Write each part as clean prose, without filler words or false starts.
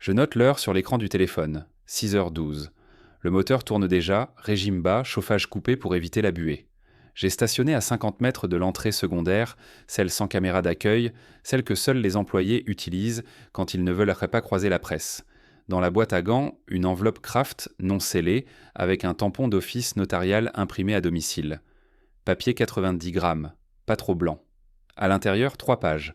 Je note l'heure sur l'écran du téléphone, 6h12. Le moteur tourne déjà, régime bas, chauffage coupé pour éviter la buée. J'ai stationné à 50 mètres de l'entrée secondaire, celle sans caméra d'accueil, celle que seuls les employés utilisent quand ils ne veulent pas croiser la presse. Dans la boîte à gants, une enveloppe Kraft non scellée avec un tampon d'office notarial imprimé à domicile. Papier 90 grammes, pas trop blanc. À l'intérieur, 3 pages.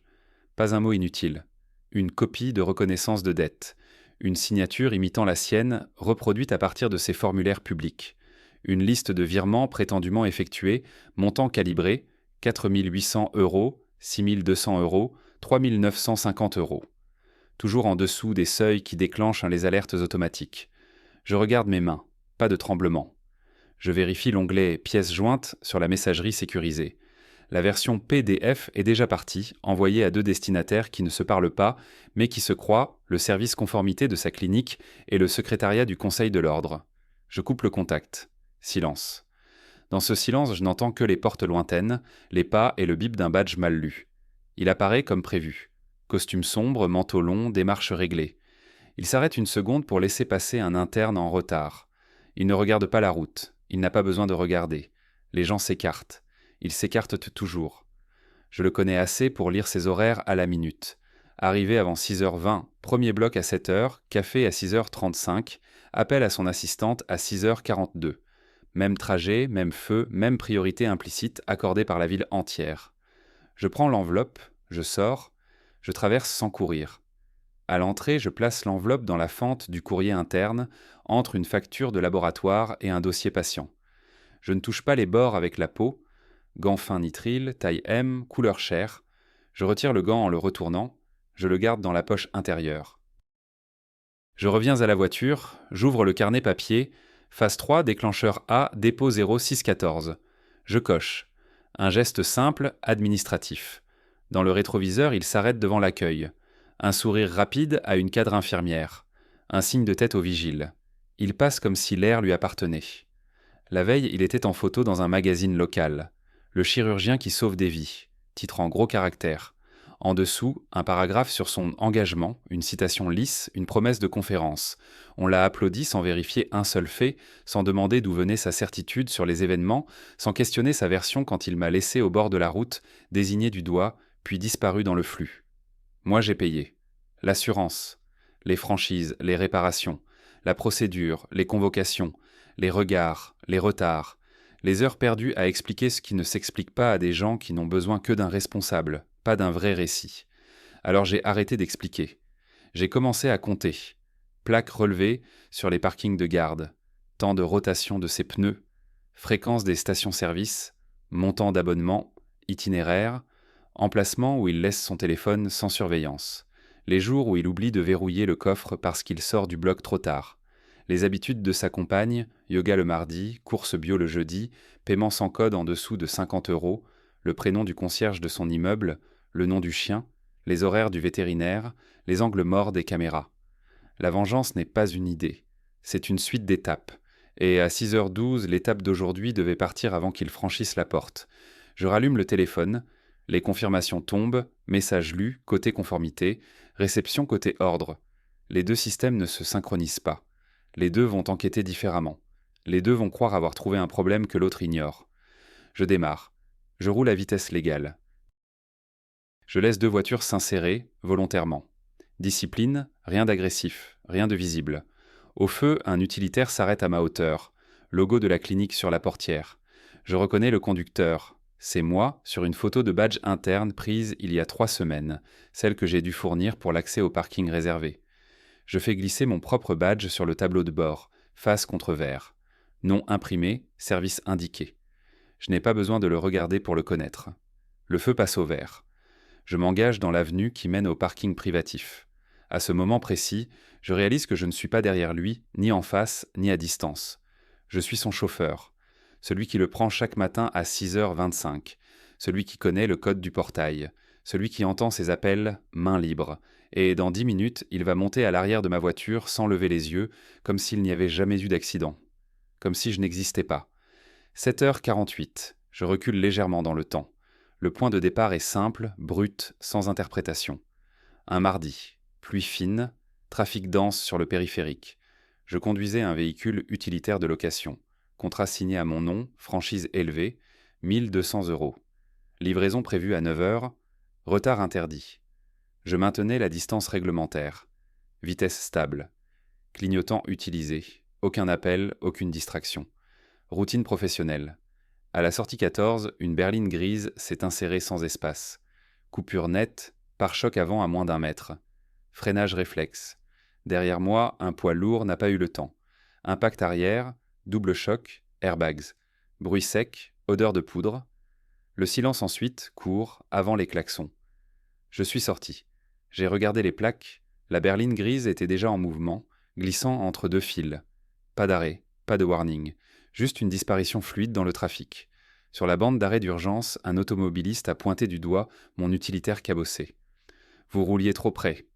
Pas un mot inutile. Une copie de reconnaissance de dette. Une signature imitant la sienne, reproduite à partir de ses formulaires publics. Une liste de virements prétendument effectués, montant calibré, 4 800 €, 6 200 €, 3 950 €. Toujours en dessous des seuils qui déclenchent les alertes automatiques. Je regarde mes mains, pas de tremblement. Je vérifie l'onglet pièces jointes sur la messagerie sécurisée. La version PDF est déjà partie, envoyée à 2 destinataires qui ne se parlent pas, mais qui se croient le service conformité de sa clinique et le secrétariat du Conseil de l'Ordre. Je coupe le contact. Silence. Dans ce silence, je n'entends que les portes lointaines, les pas et le bip d'un badge mal lu. Il apparaît comme prévu. Costume sombre, manteau long, démarche réglée. Il s'arrête une seconde pour laisser passer un interne en retard. Il ne regarde pas la route. Il n'a pas besoin de regarder. Les gens s'écartent. Ils s'écartent toujours. Je le connais assez pour lire ses horaires à la minute. Arrivé avant 6h20, premier bloc à 7h, café à 6h35, appel à son assistante à 6h42. Même trajet, même feu, même priorité implicite accordée par la ville entière. Je prends l'enveloppe, je sors, je traverse sans courir. À l'entrée, je place l'enveloppe dans la fente du courrier interne, entre une facture de laboratoire et un dossier patient. Je ne touche pas les bords avec la peau, gant fin nitrile, taille M, couleur chair. Je retire le gant en le retournant, je le garde dans la poche intérieure. Je reviens à la voiture, j'ouvre le carnet papier, phase 3, déclencheur A, dépôt 0614. Je coche. Un geste simple, administratif. Dans le rétroviseur, il s'arrête devant l'accueil. Un sourire rapide à une cadre infirmière. Un signe de tête au vigile. Il passe comme si l'air lui appartenait. La veille, il était en photo dans un magazine local. Le chirurgien qui sauve des vies. Titre en gros caractères. En dessous, un paragraphe sur son engagement, une citation lisse, une promesse de conférence. On l'a applaudi sans vérifier un seul fait, sans demander d'où venait sa certitude sur les événements, sans questionner sa version quand il m'a laissé au bord de la route, désigné du doigt, puis disparu dans le flux. Moi j'ai payé. L'assurance, les franchises, les réparations, la procédure, les convocations, les regards, les retards, les heures perdues à expliquer ce qui ne s'explique pas à des gens qui n'ont besoin que d'un responsable, pas d'un vrai récit. Alors j'ai arrêté d'expliquer. J'ai commencé à compter. Plaques relevées sur les parkings de garde, temps de rotation de ses pneus, fréquence des stations-service, montant d'abonnement, itinéraire, emplacement où il laisse son téléphone sans surveillance, les jours où il oublie de verrouiller le coffre parce qu'il sort du bloc trop tard, les habitudes de sa compagne, yoga le mardi, course bio le jeudi, paiement sans code en dessous de 50 €, le prénom du concierge de son immeuble, le nom du chien, les horaires du vétérinaire, les angles morts des caméras. La vengeance n'est pas une idée, c'est une suite d'étapes. Et à 6h12, l'étape d'aujourd'hui devait partir avant qu'il franchisse la porte. Je rallume le téléphone, les confirmations tombent, message lu, côté conformité, réception côté ordre. Les deux systèmes ne se synchronisent pas. Les deux vont enquêter différemment. Les deux vont croire avoir trouvé un problème que l'autre ignore. Je démarre. Je roule à vitesse légale. Je laisse 2 voitures s'insérer, volontairement. Discipline, rien d'agressif, rien de visible. Au feu, un utilitaire s'arrête à ma hauteur. Logo de la clinique sur la portière. Je reconnais le conducteur. C'est moi, sur une photo de badge interne prise il y a 3 semaines, celle que j'ai dû fournir pour l'accès au parking réservé. Je fais glisser mon propre badge sur le tableau de bord, face contre verre. Nom imprimé, service indiqué. Je n'ai pas besoin de le regarder pour le connaître. Le feu passe au vert. Je m'engage dans l'avenue qui mène au parking privatif. À ce moment précis, je réalise que je ne suis pas derrière lui, ni en face, ni à distance. Je suis son chauffeur, celui qui le prend chaque matin à 6h25, celui qui connaît le code du portail, celui qui entend ses appels main libre, et dans 10 minutes, il va monter à l'arrière de ma voiture sans lever les yeux, comme s'il n'y avait jamais eu d'accident, comme si je n'existais pas. 7h48, je recule légèrement dans le temps. Le point de départ est simple, brut, sans interprétation. Un mardi, pluie fine, Trafic dense sur le périphérique. Je conduisais un véhicule utilitaire de location. Contrat signé à mon nom, franchise élevée, 1200 euros. Livraison prévue à 9 heures, retard interdit. Je maintenais la distance réglementaire. Vitesse stable. Clignotant utilisé. Aucun appel, aucune distraction. Routine professionnelle. À la sortie 14, une berline grise s'est insérée sans espace. Coupure nette, pare-choc avant à moins d'1 mètre. Freinage réflexe. Derrière moi, un poids lourd n'a pas eu le temps. Impact arrière, double choc, airbags. Bruit sec, odeur de poudre. Le silence ensuite, court, avant les klaxons. Je suis sorti. J'ai regardé les plaques. La berline grise était déjà en mouvement, glissant entre 2 fils. Pas d'arrêt, pas de warning. Juste une disparition fluide dans le trafic. Sur la bande d'arrêt d'urgence, un automobiliste a pointé du doigt mon utilitaire cabossé. Vous rouliez trop près.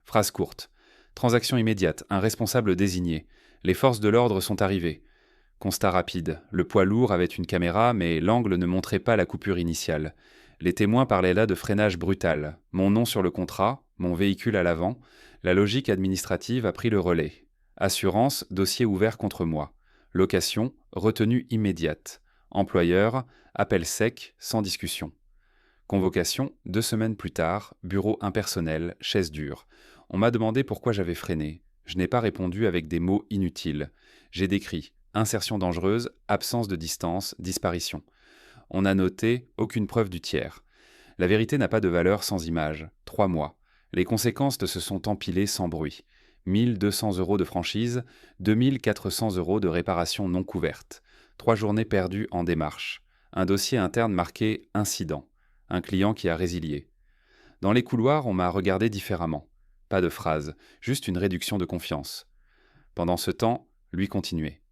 Phrase courte. Transaction immédiate, un responsable désigné. Les forces de l'ordre sont arrivées. Constat rapide. Le poids lourd avait une caméra, mais l'angle ne montrait pas la coupure initiale. Les témoins parlaient là de freinage brutal. Mon nom sur le contrat, mon véhicule à l'avant. La logique administrative a pris le relais. Assurance, dossier ouvert contre moi. Location, retenue immédiate. Employeur, appel sec, sans discussion. Convocation, 2 semaines plus tard, bureau impersonnel, chaise dure. On m'a demandé pourquoi j'avais freiné. Je n'ai pas répondu avec des mots inutiles. J'ai décrit insertion dangereuse, absence de distance, disparition. On a noté aucune preuve du tiers. La vérité n'a pas de valeur sans image. 3 mois. Les conséquences se sont empilées sans bruit. 1200 euros de franchise, 2400 euros de réparation non couverte. 3 journées perdues en démarche. Un dossier interne marqué incident. Un client qui a résilié. Dans les couloirs, on m'a regardé différemment. Pas de phrase, juste une réduction de confiance. Pendant ce temps, lui continuait.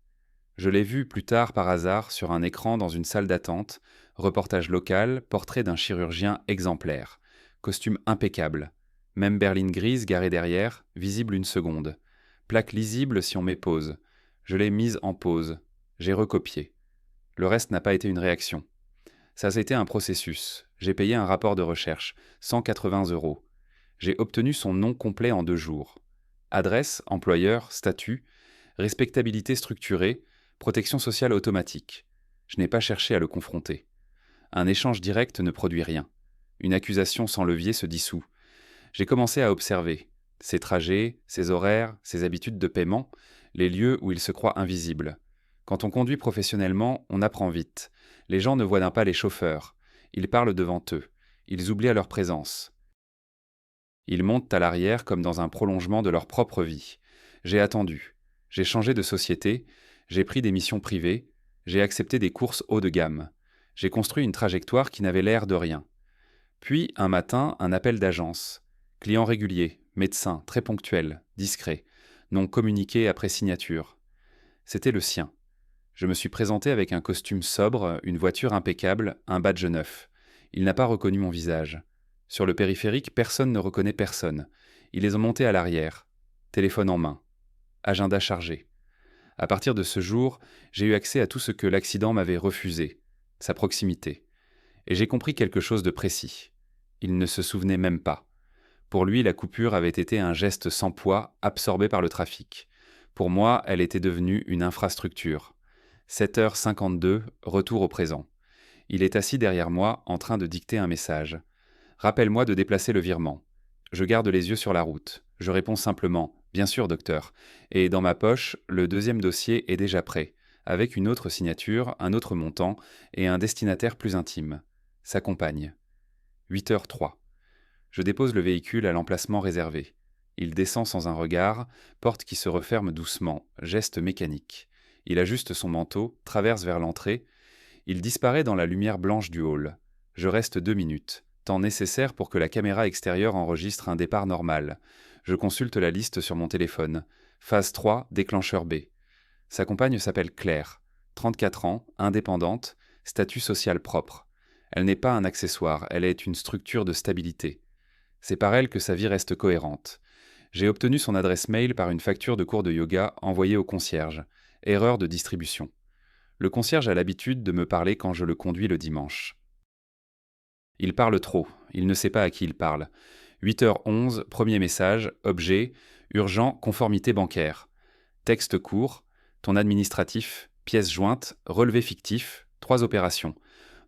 Je l'ai vu plus tard par hasard sur un écran dans une salle d'attente, reportage local, portrait d'un chirurgien exemplaire. Costume impeccable. Même berline grise garée derrière, visible 1 seconde. Plaque lisible si on met pause. Je l'ai mise en pause. J'ai recopié. Le reste n'a pas été une réaction. Ça a été un processus. J'ai payé un rapport de recherche, 180 euros. J'ai obtenu son nom complet en 2 jours. Adresse, employeur, statut, respectabilité structurée, protection sociale automatique. Je n'ai pas cherché à le confronter. Un échange direct ne produit rien. Une accusation sans levier se dissout. J'ai commencé à observer ses trajets, ses horaires, ses habitudes de paiement, les lieux où il se croit invisible. Quand on conduit professionnellement, on apprend vite. Les gens ne voient pas les chauffeurs. Ils parlent devant eux. Ils oublient leur présence. Ils montent à l'arrière comme dans un prolongement de leur propre vie. J'ai attendu. J'ai changé de société. J'ai pris des missions privées. J'ai accepté des courses haut de gamme. J'ai construit une trajectoire qui n'avait l'air de rien. Puis, un matin, un appel d'agence. Client régulier, médecin, très ponctuel, discret. Non communiqué après signature. C'était le sien. Je me suis présenté avec un costume sobre, une voiture impeccable, un badge neuf. Il n'a pas reconnu mon visage. Sur le périphérique, personne ne reconnaît personne. Ils les ont montés à l'arrière. Téléphone en main. Agenda chargé. À partir de ce jour, j'ai eu accès à tout ce que l'accident m'avait refusé. Sa proximité. Et j'ai compris quelque chose de précis. Il ne se souvenait même pas. Pour lui, la coupure avait été un geste sans poids, absorbé par le trafic. Pour moi, elle était devenue une infrastructure. 7h52, retour au présent. Il est assis derrière moi, en train de dicter un message. Rappelle-moi de déplacer le virement. Je garde les yeux sur la route. Je réponds simplement « Bien sûr, docteur ». Et dans ma poche, le 2e dossier est déjà prêt, avec une autre signature, un autre montant et un destinataire plus intime. Sa compagne. 8h03. Je dépose le véhicule à l'emplacement réservé. Il descend sans un regard, porte qui se referme doucement, geste mécanique. Il ajuste son manteau, traverse vers l'entrée. Il disparaît dans la lumière blanche du hall. Je reste 2 minutes, temps nécessaire pour que la caméra extérieure enregistre un départ normal. Je consulte la liste sur mon téléphone. Phase 3, déclencheur B. Sa compagne s'appelle Claire, 34 ans, indépendante, statut social propre. Elle n'est pas un accessoire, elle est une structure de stabilité. C'est par elle que sa vie reste cohérente. J'ai obtenu son adresse mail par une facture de cours de yoga envoyée au concierge. Erreur de distribution. Le concierge a l'habitude de me parler quand je le conduis le dimanche. Il parle trop, il ne sait pas à qui il parle. 8h11, premier message, objet, urgent, conformité bancaire. Texte court, ton administratif, pièce jointe, relevé fictif, 3 opérations.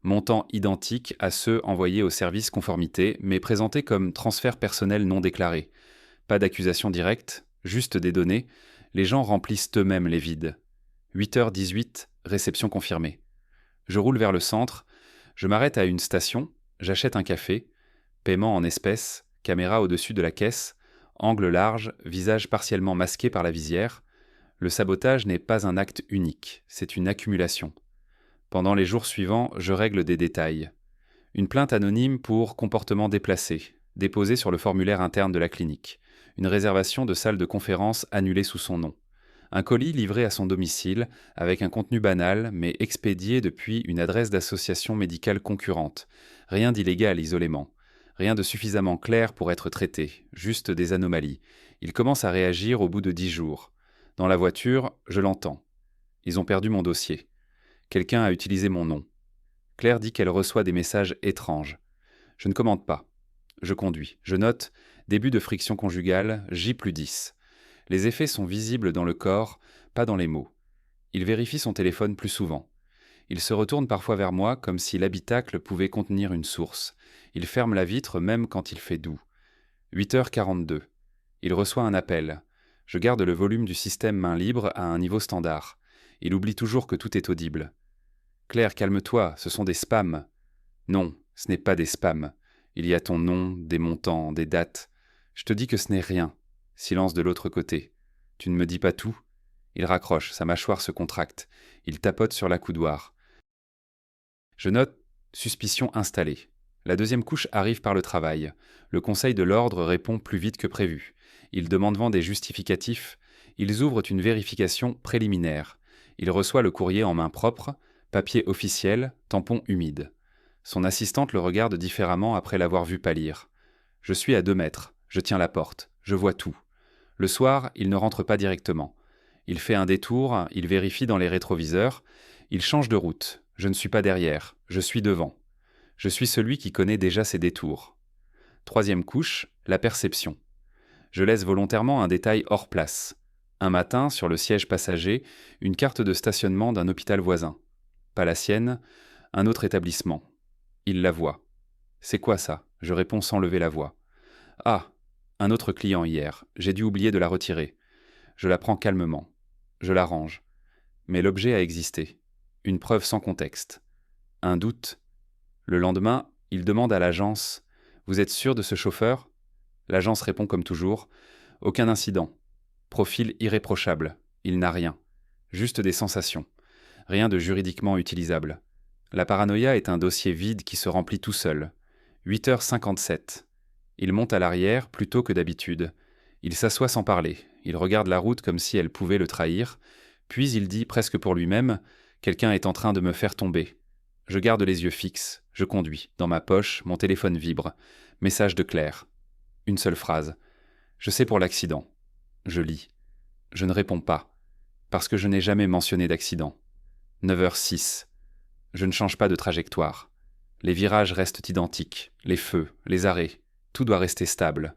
Montant identique à ceux envoyés au service conformité, mais présentés comme transfert personnel non déclaré. Pas d'accusation directe, juste des données. Les gens remplissent eux-mêmes les vides. 8h18, réception confirmée. Je roule vers le centre, je m'arrête à une station, j'achète un café, paiement en espèces, caméra au-dessus de la caisse, angle large, visage partiellement masqué par la visière. Le sabotage n'est pas un acte unique, c'est une accumulation. Pendant les jours suivants, je règle des détails. Une plainte anonyme pour comportement déplacé, déposée sur le formulaire interne de la clinique. Une réservation de salle de conférence annulée sous son nom. Un colis livré à son domicile, avec un contenu banal, mais expédié depuis une adresse d'association médicale concurrente. Rien d'illégal isolément. Rien de suffisamment clair pour être traité, juste des anomalies. Il commence à réagir au bout de 10 jours. Dans la voiture, je l'entends. Ils ont perdu mon dossier. Quelqu'un a utilisé mon nom. Claire dit qu'elle reçoit des messages étranges. Je ne commente pas. Je conduis. Je note début de friction conjugale, J+10. Les effets sont visibles dans le corps, pas dans les mots. Il vérifie son téléphone plus souvent. Il se retourne parfois vers moi comme si l'habitacle pouvait contenir une source. Il ferme la vitre même quand il fait doux. 8h42. Il reçoit un appel. Je garde le volume du système main libre à un niveau standard. Il oublie toujours que tout est audible. Claire, calme-toi, ce sont des spams. Non, ce n'est pas des spams. Il y a ton nom, des montants, des dates. Je te dis que ce n'est rien. Silence de l'autre côté. Tu ne me dis pas tout? Il raccroche, sa mâchoire se contracte. Il tapote sur l'accoudoir. Je note suspicion installée. La deuxième couche arrive par le travail. Le conseil de l'ordre répond plus vite que prévu. Ils demandent des justificatifs. Ils ouvrent une vérification préliminaire. Il reçoit le courrier en main propre, papier officiel, tampon humide. Son assistante le regarde différemment après l'avoir vu pâlir. Je suis à 2 mètres. Je tiens la porte. Je vois tout. Le soir, il ne rentre pas directement. Il fait un détour, il vérifie dans les rétroviseurs. Il change de route. Je ne suis pas derrière. Je suis devant. Je suis celui qui connaît déjà ses détours. Troisième couche, la perception. Je laisse volontairement un détail hors place. Un matin, sur le siège passager, une carte de stationnement d'un hôpital voisin. Pas la sienne, un autre établissement. Il la voit. C'est quoi ça? Je réponds sans lever la voix. Ah, un autre client hier. J'ai dû oublier de la retirer. Je la prends calmement. Je la range. Mais l'objet a existé. Une preuve sans contexte. Un doute. Le lendemain, il demande à l'agence « Vous êtes sûr de ce chauffeur ?» L'agence répond comme toujours « Aucun incident. Profil irréprochable. Il n'a rien. Juste des sensations. Rien de juridiquement utilisable. » La paranoïa est un dossier vide qui se remplit tout seul. 8h57. Il monte à l'arrière plutôt que d'habitude. Il s'assoit sans parler. Il regarde la route comme si elle pouvait le trahir. Puis il dit presque pour lui-même « Quelqu'un est en train de me faire tomber. » Je garde les yeux fixes. Je conduis. Dans ma poche, mon téléphone vibre. Message de Claire. Une seule phrase. Je sais pour l'accident. Je lis. Je ne réponds pas. Parce que je n'ai jamais mentionné d'accident. 9h06. Je ne change pas de trajectoire. Les virages restent identiques. Les feux, les arrêts. Tout doit rester stable.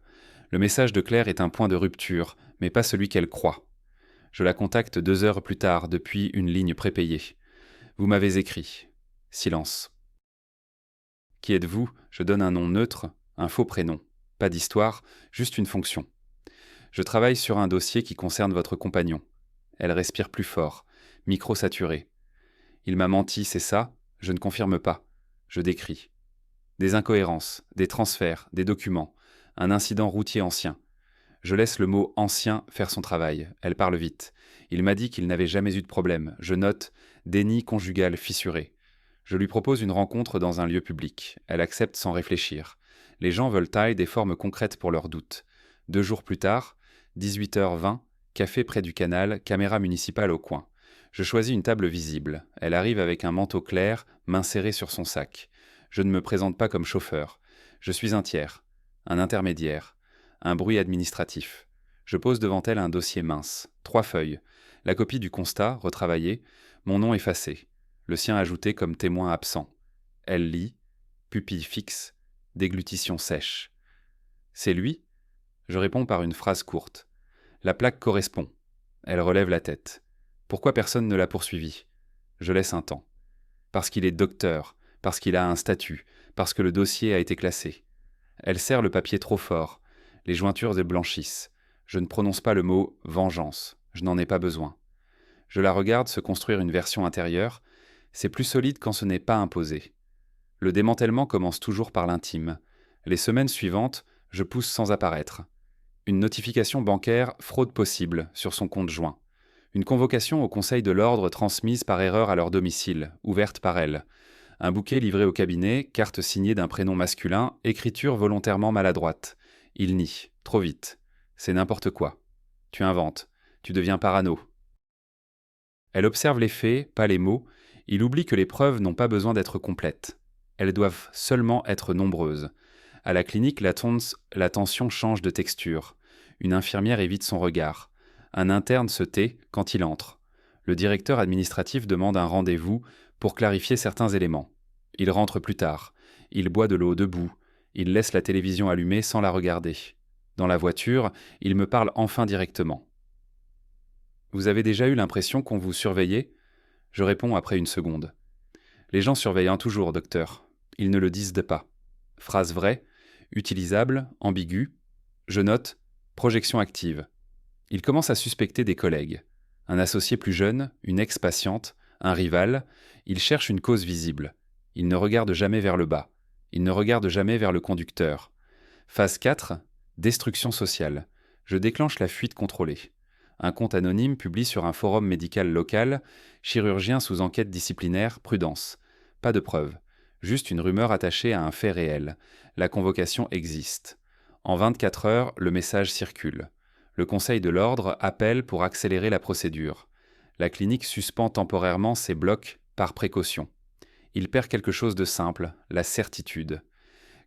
Le message de Claire est un point de rupture, mais pas celui qu'elle croit. Je la contacte 2 heures plus tard depuis une ligne prépayée. Vous m'avez écrit. Silence. Qui êtes-vous? Je donne un nom neutre, un faux prénom. Pas d'histoire, juste une fonction. Je travaille sur un dossier qui concerne votre compagnon. Elle respire plus fort, micro saturé. Il m'a menti, c'est ça? Je ne confirme pas. Je décris. Des incohérences, des transferts, des documents, un incident routier ancien. Je laisse le mot « ancien » faire son travail. Elle parle vite. Il m'a dit qu'il n'avait jamais eu de problème. Je note « déni conjugal fissuré ». Je lui propose une rencontre dans un lieu public. Elle accepte sans réfléchir. Les gens veulent taille des formes concrètes pour leurs doutes. 2 jours plus tard, 18h20, café près du canal, caméra municipale au coin. Je choisis une table visible. Elle arrive avec un manteau clair, main serrée sur son sac. Je ne me présente pas comme chauffeur. Je suis un tiers, un intermédiaire, un bruit administratif. Je pose devant elle un dossier mince, 3 feuilles, la copie du constat, retravaillé, mon nom effacé, le sien ajouté comme témoin absent. Elle lit, pupille fixe, déglutition sèche. C'est lui ? Je réponds par une phrase courte. La plaque correspond. Elle relève la tête. Pourquoi personne ne l'a poursuivi ? Je laisse un temps. Parce qu'il est docteur, parce qu'il a un statut, parce que le dossier a été classé. Elle serre le papier trop fort. Les jointures blanchissent. Je ne prononce pas le mot « vengeance ». Je n'en ai pas besoin. Je la regarde se construire une version intérieure. C'est plus solide quand ce n'est pas imposé. Le démantèlement commence toujours par l'intime. Les semaines suivantes, je pousse sans apparaître. Une notification bancaire « fraude possible » sur son compte joint. Une convocation au conseil de l'ordre transmise par erreur à leur domicile, ouverte par elle. Un bouquet livré au cabinet, carte signée d'un prénom masculin, écriture volontairement maladroite. Il nie, trop vite. C'est n'importe quoi. Tu inventes. Tu deviens parano. Elle observe les faits, pas les mots. Il oublie que les preuves n'ont pas besoin d'être complètes. Elles doivent seulement être nombreuses. À la clinique, la tension change de texture. Une infirmière évite son regard. Un interne se tait quand il entre. Le directeur administratif demande un rendez-vous pour clarifier certains éléments. Il rentre plus tard. Il boit de l'eau debout. Il laisse la télévision allumée sans la regarder. Dans la voiture, il me parle enfin directement. « Vous avez déjà eu l'impression qu'on vous surveillait ?» Je réponds après une seconde. « Les gens surveillent toujours, docteur. Ils ne le disent pas. » Phrase vraie, utilisable, ambiguë. Je note « projection active ». Il commence à suspecter des collègues. Un associé plus jeune, une ex-patiente, un rival. Il cherche une cause visible. Il ne regarde jamais vers le bas. Il ne regarde jamais vers le conducteur. Phase 4, destruction sociale. Je déclenche la fuite contrôlée. Un compte anonyme publie sur un forum médical local « Chirurgien sous enquête disciplinaire, prudence ». Pas de preuve. Juste une rumeur attachée à un fait réel. La convocation existe. En 24 heures, le message circule. Le Conseil de l'ordre appelle pour accélérer la procédure. La clinique suspend temporairement ses blocs par précaution. Il perd quelque chose de simple, la certitude.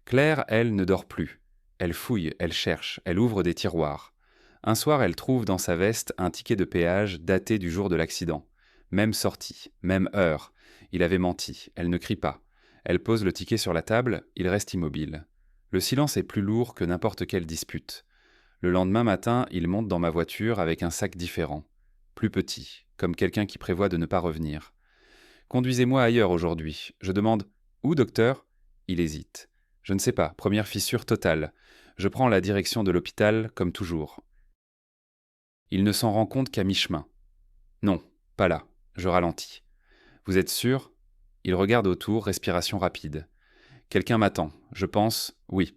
Claire, elle, ne dort plus. Elle fouille, elle cherche, elle ouvre des tiroirs. Un soir, elle trouve dans sa veste un ticket de péage daté du jour de l'accident. Même sortie, même heure. Il avait menti, elle ne crie pas. Elle pose le ticket sur la table, il reste immobile. Le silence est plus lourd que n'importe quelle dispute. Le lendemain matin, il monte dans ma voiture avec un sac différent. Plus petit, comme quelqu'un qui prévoit de ne pas revenir. « Conduisez-moi ailleurs aujourd'hui. » Je demande « Où, docteur ?» Il hésite. « Je ne sais pas, première fissure totale. Je prends la direction de l'hôpital, comme toujours. » Il ne s'en rend compte qu'à mi-chemin. « Non, pas là. » Je ralentis. « Vous êtes sûr ?» Il regarde autour, respiration rapide. « Quelqu'un m'attend. Je pense, oui.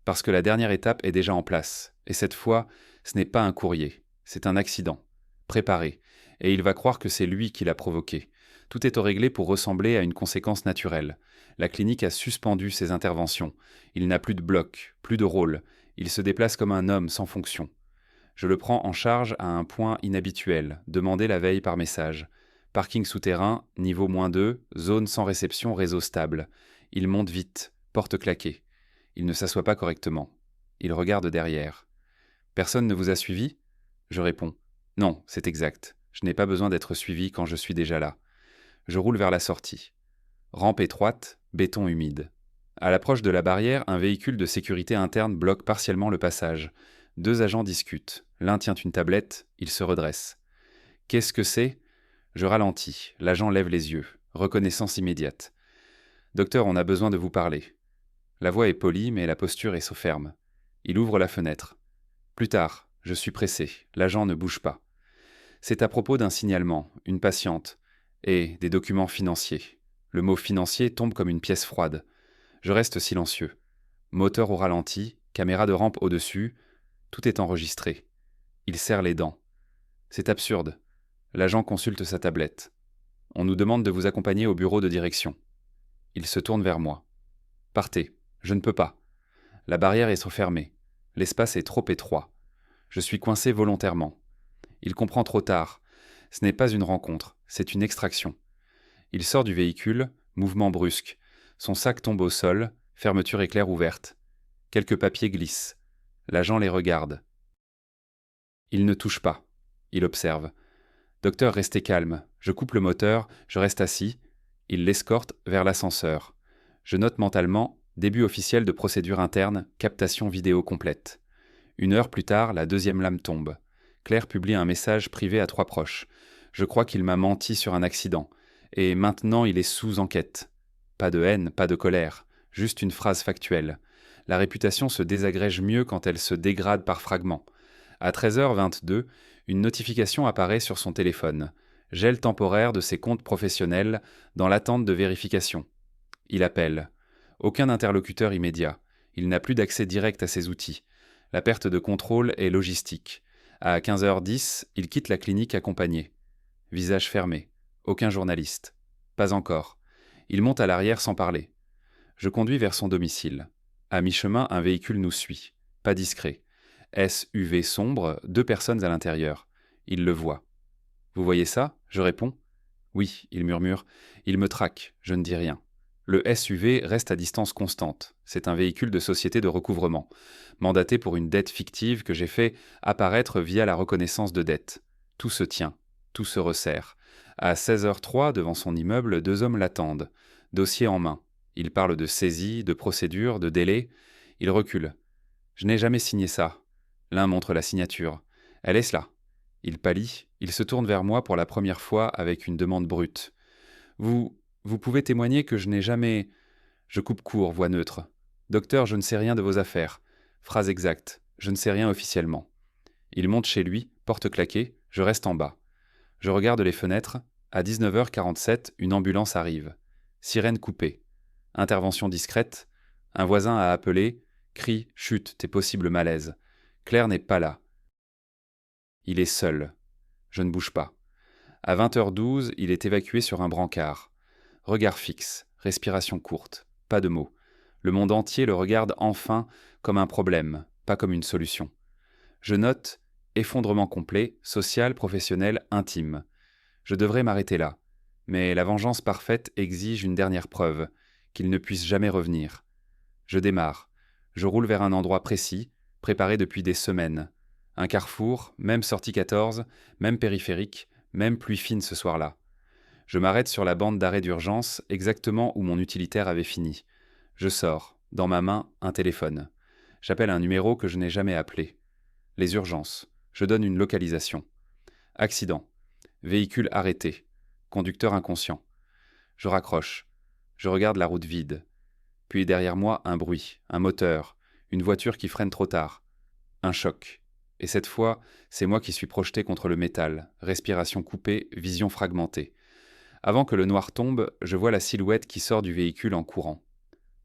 Parce que la dernière étape est déjà en place. Et cette fois, ce n'est pas un courrier. C'est un accident. Préparé. Et il va croire que c'est lui qui l'a provoqué. Tout est réglé pour ressembler à une conséquence naturelle. La clinique a suspendu ses interventions. Il n'a plus de bloc, plus de rôle. Il se déplace comme un homme sans fonction. Je le prends en charge à un point inhabituel, demandé la veille par message. Parking souterrain, niveau -2, zone sans réception, réseau stable. Il monte vite, porte claquée. Il ne s'assoit pas correctement. Il regarde derrière. « Personne ne vous a suivi ?» Je réponds. « Non, c'est exact. Je n'ai pas besoin d'être suivi quand je suis déjà là. » Je roule vers la sortie. Rampe étroite, béton humide. À l'approche de la barrière, un véhicule de sécurité interne bloque partiellement le passage. 2 agents discutent. L'un tient une tablette, il se redresse. « Qu'est-ce que c'est ?» Je ralentis. L'agent lève les yeux. Reconnaissance immédiate. « Docteur, on a besoin de vous parler. » La voix est polie, mais la posture est ferme. Il ouvre la fenêtre. « Plus tard, je suis pressé. » L'agent ne bouge pas. C'est à propos d'un signalement, une patiente, et des documents financiers. Le mot « financier » tombe comme une pièce froide. Je reste silencieux. Moteur au ralenti, caméra de rampe au-dessus, tout est enregistré. Il serre les dents. C'est absurde. L'agent consulte sa tablette. On nous demande de vous accompagner au bureau de direction. Il se tourne vers moi. Partez. Je ne peux pas. La barrière est fermée. L'espace est trop étroit. Je suis coincé volontairement. Il comprend trop tard. Ce n'est pas une rencontre, c'est une extraction. Il sort du véhicule, mouvement brusque. Son sac tombe au sol, fermeture éclair ouverte. Quelques papiers glissent. L'agent les regarde. Il ne touche pas. Il observe. Docteur, restez calme. Je coupe le moteur, je reste assis. Il l'escorte vers l'ascenseur. Je note mentalement Début officiel de procédure interne, captation vidéo complète. 1 heure plus tard, la deuxième lame tombe. Claire publie un message privé à 3 proches. Je crois qu'il m'a menti sur un accident. Et maintenant, il est sous enquête. Pas de haine, pas de colère. Juste une phrase factuelle. La réputation se désagrège mieux quand elle se dégrade par fragments. À 13h22, une notification apparaît sur son téléphone. Gel temporaire de ses comptes professionnels dans l'attente de vérification. Il appelle. Aucun interlocuteur immédiat. Il n'a plus d'accès direct à ses outils. La perte de contrôle est logistique. À 15h10, il quitte la clinique accompagné. Visage fermé. Aucun journaliste. Pas encore. Il monte à l'arrière sans parler. Je conduis vers son domicile. À mi-chemin, un véhicule nous suit. Pas discret. SUV sombre, 2 personnes à l'intérieur. Il le voit. « Vous voyez ça ?» Je réponds. « Oui », il murmure. Il me traque. Je ne dis rien. Le SUV reste à distance constante. C'est un véhicule de société de recouvrement, mandaté pour une dette fictive que j'ai fait apparaître via la reconnaissance de dette. Tout se tient. Tout se resserre. À 16h03, devant son immeuble, 2 hommes l'attendent. Dossier en main. Ils parlent de saisie, de procédure, de délai. Il recule. « Je n'ai jamais signé ça. » L'un montre la signature. « Elle est cela. » Il pâlit. Il se tourne vers moi pour la première fois avec une demande brute. « Vous pouvez témoigner que je n'ai jamais... » Je coupe court, voix neutre. « Docteur, je ne sais rien de vos affaires. » Phrase exacte. Je ne sais rien officiellement. Il monte chez lui, porte claquée. Je reste en bas. Je regarde les fenêtres. À 19h47, une ambulance arrive. Sirène coupée. Intervention discrète. Un voisin a appelé. Cri, chute, tes possibles malaises. Claire n'est pas là. Il est seul. Je ne bouge pas. À 20h12, il est évacué sur un brancard. Regard fixe, respiration courte, pas de mots. Le monde entier le regarde enfin comme un problème, pas comme une solution. Je note effondrement complet, social, professionnel, intime. Je devrais m'arrêter là. Mais la vengeance parfaite exige une dernière preuve, qu'il ne puisse jamais revenir. Je démarre. Je roule vers un endroit précis, préparé depuis des semaines. Un carrefour, même sortie 14, même périphérique, même pluie fine ce soir-là. Je m'arrête sur la bande d'arrêt d'urgence, exactement où mon utilitaire avait fini. Je sors, dans ma main, un téléphone. J'appelle un numéro que je n'ai jamais appelé. Les urgences. Je donne une localisation. Accident. Véhicule arrêté. Conducteur inconscient. Je raccroche. Je regarde la route vide. Puis derrière moi, un bruit, un moteur, une voiture qui freine trop tard. Un choc. Et cette fois, c'est moi qui suis projeté contre le métal, respiration coupée, vision fragmentée. Avant que le noir tombe, je vois la silhouette qui sort du véhicule en courant.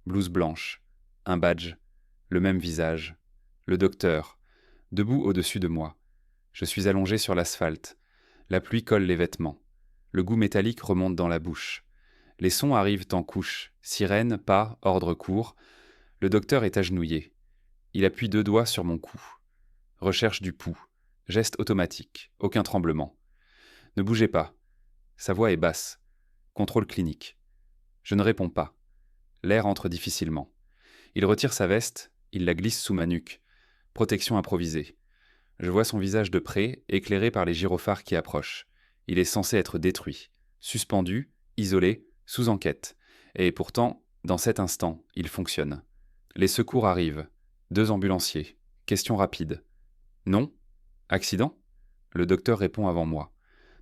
Blouse blanche, un badge, le même visage. Le docteur, debout au-dessus de moi. Je suis allongé sur l'asphalte. La pluie colle les vêtements. Le goût métallique remonte dans la bouche. Les sons arrivent en couches. Sirène, pas, ordre court. Le docteur est agenouillé. Il appuie 2 doigts sur mon cou. Recherche du pouls. Geste automatique. Aucun tremblement. Ne bougez pas. Sa voix est basse. Contrôle clinique. Je ne réponds pas. L'air entre difficilement. Il retire sa veste, il la glisse sous ma nuque. Protection improvisée. Je vois son visage de près, éclairé par les gyrophares qui approchent. Il est censé être détruit. Suspendu, isolé, sous enquête. Et pourtant, dans cet instant, il fonctionne. Les secours arrivent. 2 ambulanciers. Question rapide. Non ? Accident ? Le docteur répond avant moi.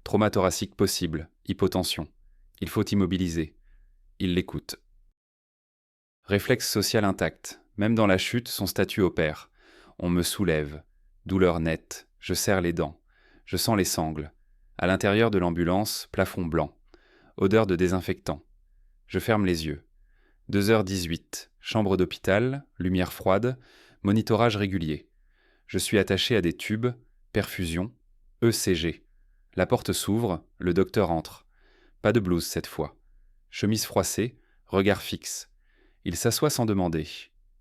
Trauma thoracique possible, hypotension. Il faut immobiliser. Il l'écoute. Réflexe social intact. Même dans la chute, son statut opère. On me soulève. Douleur nette. Je serre les dents. Je sens les sangles. À l'intérieur de l'ambulance, plafond blanc. Odeur de désinfectant. Je ferme les yeux. 2h18. Chambre d'hôpital, lumière froide, monitorage régulier. Je suis attaché à des tubes, perfusion, ECG. La porte s'ouvre, le docteur entre. Pas de blouse cette fois. Chemise froissée, regard fixe. Il s'assoit sans demander.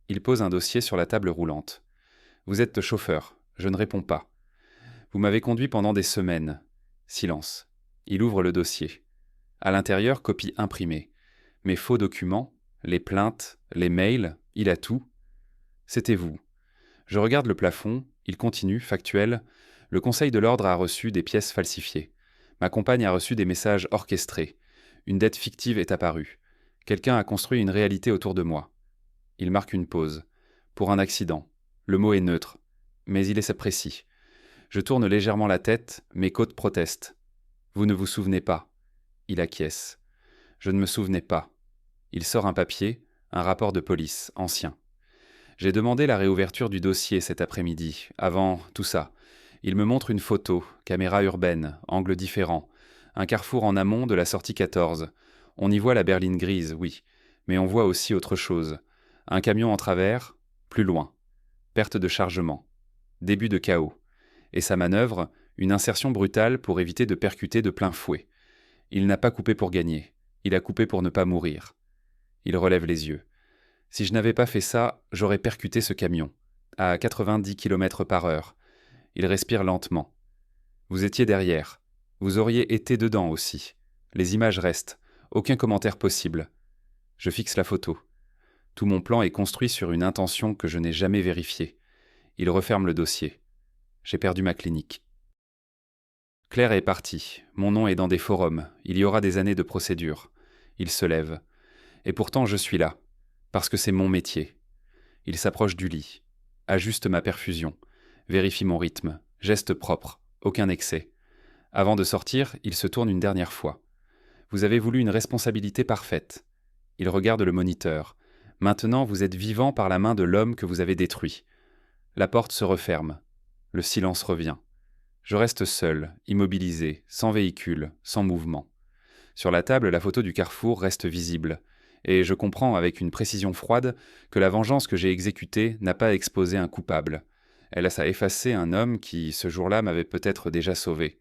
Il pose un dossier sur la table roulante. Vous êtes chauffeur. Je ne réponds pas. Vous m'avez conduit pendant des semaines. Silence. Il ouvre le dossier. À l'intérieur, copie imprimée. Mes faux documents, les plaintes, les mails, il a tout. C'était vous. Je regarde le plafond, il continue, factuel. Le Conseil de l'Ordre a reçu des pièces falsifiées. Ma compagne a reçu des messages orchestrés. Une dette fictive est apparue. Quelqu'un a construit une réalité autour de moi. Il marque une pause. Pour un accident. Le mot est neutre, mais il est précis. Je tourne légèrement la tête, mes côtes protestent. Vous ne vous souvenez pas. Il acquiesce. Je ne me souvenais pas. Il sort un papier, un rapport de police, ancien. J'ai demandé la réouverture du dossier cet après-midi, avant tout ça. Il me montre une photo, caméra urbaine, angle différent, un carrefour en amont de la sortie 14. On y voit la berline grise, oui, mais on voit aussi autre chose. Un camion en travers, plus loin. Perte de chargement. Début de chaos. Et sa manœuvre, une insertion brutale pour éviter de percuter de plein fouet. Il n'a pas coupé pour gagner, il a coupé pour ne pas mourir. Il relève les yeux. Si je n'avais pas fait ça, j'aurais percuté ce camion, à 90 km/h. Il respire lentement. Vous étiez derrière. Vous auriez été dedans aussi. Les images restent. Aucun commentaire possible. Je fixe la photo. Tout mon plan est construit sur une intention que je n'ai jamais vérifiée. Il referme le dossier. J'ai perdu ma clinique. Claire est partie. Mon nom est dans des forums. Il y aura des années de procédure. Il se lève. Et pourtant je suis là. Parce que c'est mon métier. Il s'approche du lit. Ajuste ma perfusion. Vérifie mon rythme. Geste propre. Aucun excès. Avant de sortir, il se tourne une dernière fois. Vous avez voulu une responsabilité parfaite. Il regarde le moniteur. Maintenant, vous êtes vivant par la main de l'homme que vous avez détruit. La porte se referme. Le silence revient. Je reste seul, immobilisé, sans véhicule, sans mouvement. Sur la table, la photo du carrefour reste visible. Et je comprends avec une précision froide que la vengeance que j'ai exécutée n'a pas exposé un coupable. Elle a effacé un homme qui, ce jour-là, m'avait peut-être déjà sauvé.